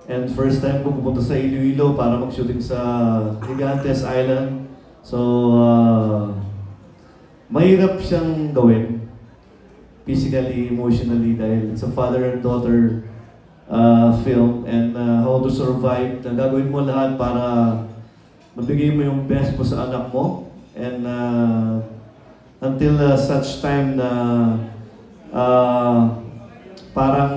And first time ko pupunta sa Iloilo para mag-shooting sa Gigantes Island. So, mahirap siyang gawin. Physically, emotionally, dahil it's a father and daughter film. And how to survive. Gagawin mo lahat para mabigay mo yung best mo sa anak mo. And until such time na parang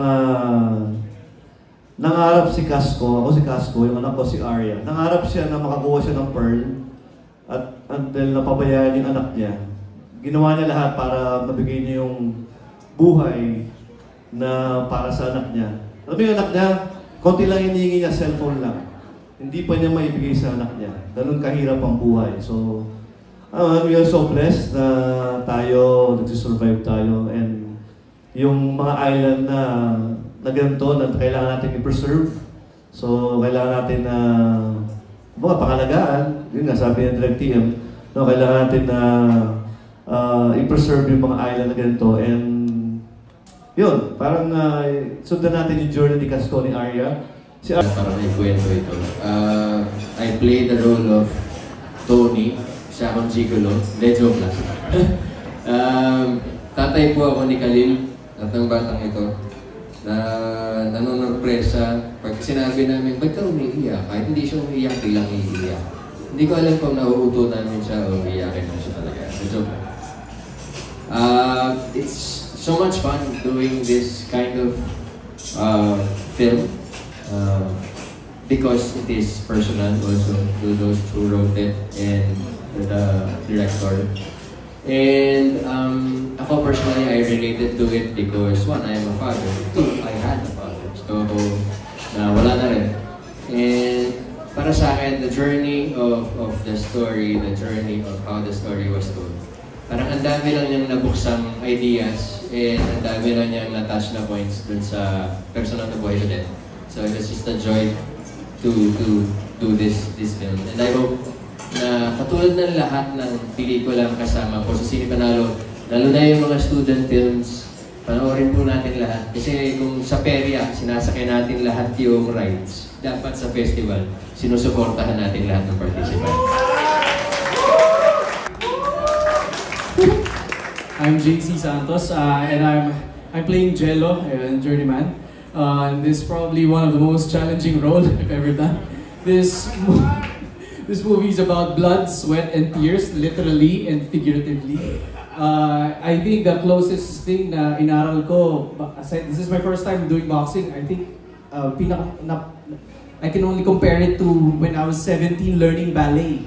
nangarap si Casco, ako si Casco, yung anak ko si Arya. Nangarap siya na makakuha siya ng pearl at until napabayaan yung anak niya. Ginawa niya lahat para mabigay niya yung buhay na para sa anak niya. Alam mo yung anak niya, konti lang hinihingi niya, cellphone lang. Hindi pa niya maibigay sa anak niya. Ganun kahirap ang buhay. So, we are so blessed na tayo, nagsisurvive tayo, and yung mga island na ganito na kailangan natin i-preserve. So, kailangan natin na pangalagaan. Yun nga, sabi ng Direct TM, no, kailangan natin na i-preserve yung mga island na ganito. And yun, parang sundan natin yung journey ni Casco, ni Arya. Para may kwento ito. I played the role of Tony, siya akong gigolo. Hindi, joke lang. Tatay po ako ni Khalil, at ang batang ito, na nanonorpresa. Pag sinabi namin, ba't ka umiiyak? Kahit hindi siya umiiyak, bilang iiyak. Hindi ko alam kung nauuto namin siya o umiiyakin mo siya talaga. So, joke lang. It's so much fun doing this kind of film. Because it is personal also to those who wrote it and the director. And ako personally, I related to it because one, I am a father. Two, I had a father. So, wala na rin. And para sa akin, the journey of the story, the journey of how the story was told, parang ang dami lang niyang nabuksang ideas and ang dami lang niyang na-touch na points dun sa personal na buhay ko din. So it was just a joy to do this film. And I hope na katulad ng lahat ng pelikula kasama ko sa Cine Panalo, lalo na yung mga student films, panoorin po natin lahat. Kasi kung sa Peria, sinasakay natin lahat yung rides, dapat sa festival, sinusuportahan natin lahat ng participants. I'm JC Santos, and I'm playing Jello in Journeyman. This is probably one of the most challenging roles I've ever done. This movie is about blood, sweat, and tears, literally and figuratively. I think the closest thing na inaral ko, this is my first time doing boxing. I think I can only compare it to when I was 17 learning ballet.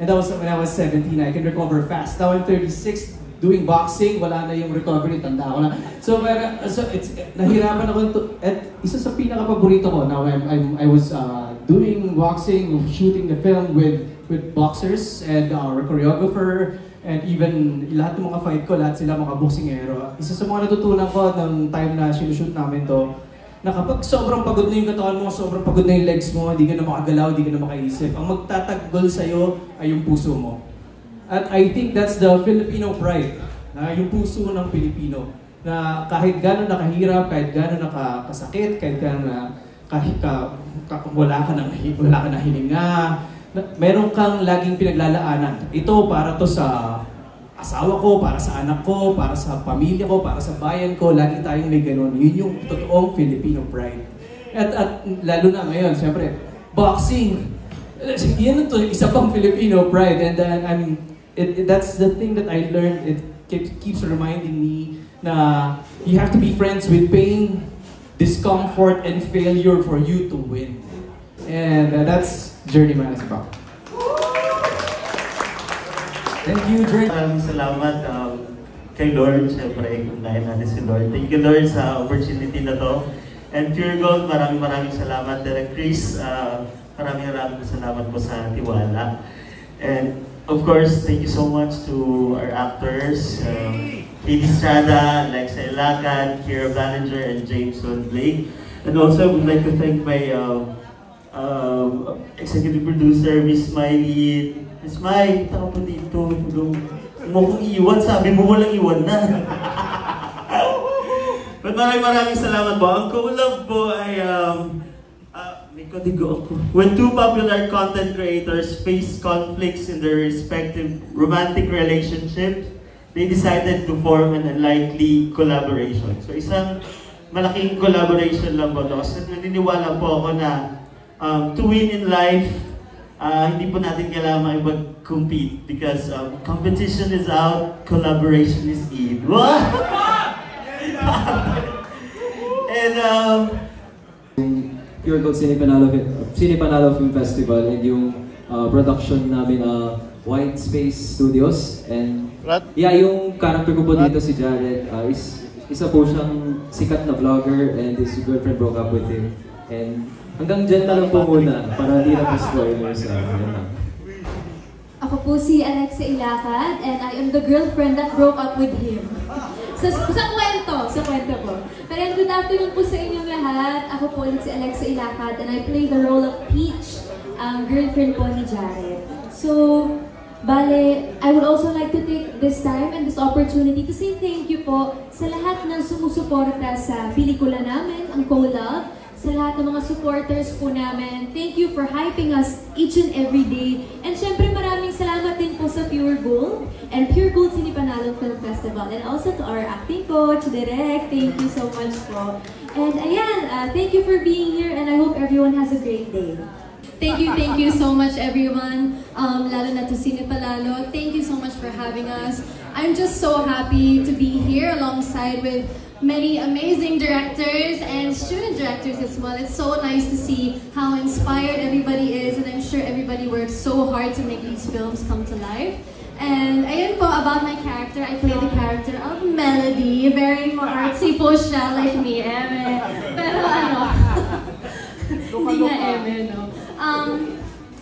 And that was when I was 17. I can recover fast. Now I'm 36. Doing boxing, wala na yung recovery, tanda ko na. So nahirapan ako at isa sa pinaka-paborito ko. Now I was doing boxing, shooting the film with boxers and our choreographer, and even lahat ng mga fight ko, lahat sila mga boxingero. Isa sa mga natutunan ko ng time na sinushoot namin to, na kapag sobrang pagod na yung katawan mo, sobrang pagod na yung legs mo, di ka na makagalaw, di ka na makaisip. Ang magtataggol sa'yo ay yung puso mo. At I think that's the Filipino pride, na yung puso ng Pilipino, na kahit gano'n nakahirap, kahit gano'n nakasakit, kahit gano'n wala ka na hininga, meron kang laging pinaglalaanan. Ito para to sa asawa ko, para sa anak ko, para sa pamilya ko, para sa bayan ko, lagi tayong may gano'n. Yun yung totoong Filipino pride. At lalo na ngayon, siyempre, boxing, yan ito, isa pang Filipino pride. And that's the thing that I learned. It keeps reminding me na you have to be friends with pain, discomfort, and failure for you to win. And that's Journeyman is about. Thank you, Journeyman. Salamat kay Lord, siyempre, kung dahil natin si Lord. Thank you, Lord, sa opportunity na to. And Pure Gold, maraming salamat. Direct Chris, maraming salamat po sa tiwala. And of course, thank you so much to our actors, Katie Estrada, Alexa Ilacan, Kira Ballinger, and Jameson Blake. And also, I would like to thank my executive producer, Miss Miley. Miss Miley, kita ko po dito. Mo kong iwan, sabi mo walang iwan na. But maraming salamat po. Ang co-love po ay may kodigo ako. When two popular content creators face conflicts in their respective romantic relationships, they decided to form an unlikely collaboration. So isang malaking collaboration lang po ito. Kasi naniniwala po ako na to win in life, hindi po natin kailangan makipag-compete because competition is out, collaboration is in. And Pure Gold Cine Panalo Film Festival and yung production namin White Space Studios and yeah, yung character ko po dito si Jared isa po siyang sikat na vlogger and his girlfriend broke up with him and hanggang dyan na lang po muna para hindi na po spoilers Ako po si Alexa Ilacad and I am the girlfriend that broke up with him. Sa kwento po. Pero good afternoon po sa inyong lahat. Ako po ulit si Alexa Ilacad and I play the role of Peach, girlfriend po ni Jared. So, bale, I would also like to take this time and this opportunity to say thank you po sa lahat ng sumusuporta sa pelikula namin, ang Co-Love, sa lahat ng mga supporters po namin. Thank you for hyping us each and every day. And syempre maraming salamat din po sa Pure Gold and Pure Gold Cine Panalo Film Festival. And also to our acting coach, Direk. Thank you so much po. And ayan, thank you for being here and I hope everyone has a great day. Thank you so much everyone, lalo na to Cine Panalo. Thank you so much for having us. I'm just so happy to be here alongside with many amazing directors and student directors as well. It's so nice to see how inspired everybody is and I'm sure everybody works so hard to make these films come to life. And ayun po, about my character, I play the character of Melody. Very artsy po siya, like me, Eme. Pero hindi nga Eme, no?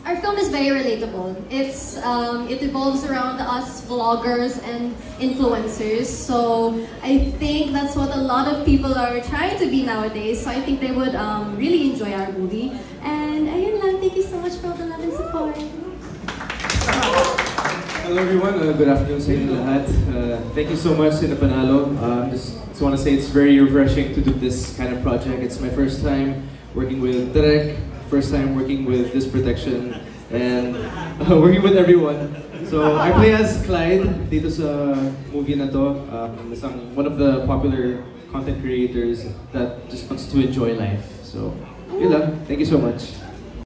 Our film is very relatable. It evolves around us vloggers and influencers. So I think that's what a lot of people are trying to be nowadays. So I think they would really enjoy our movie. And ayun lang, thank you so much for all the love and support. Hello everyone, good afternoon sa inyo lahat. Thank you so much Cine Panalo. Just want to say it's very refreshing to do this kind of project. It's my first time working with Direk. First time working with this production and working with everyone. So I play as Clyde dito sa movie na to. One of the popular content creators that just wants to enjoy life. So yun lang. Thank you so much.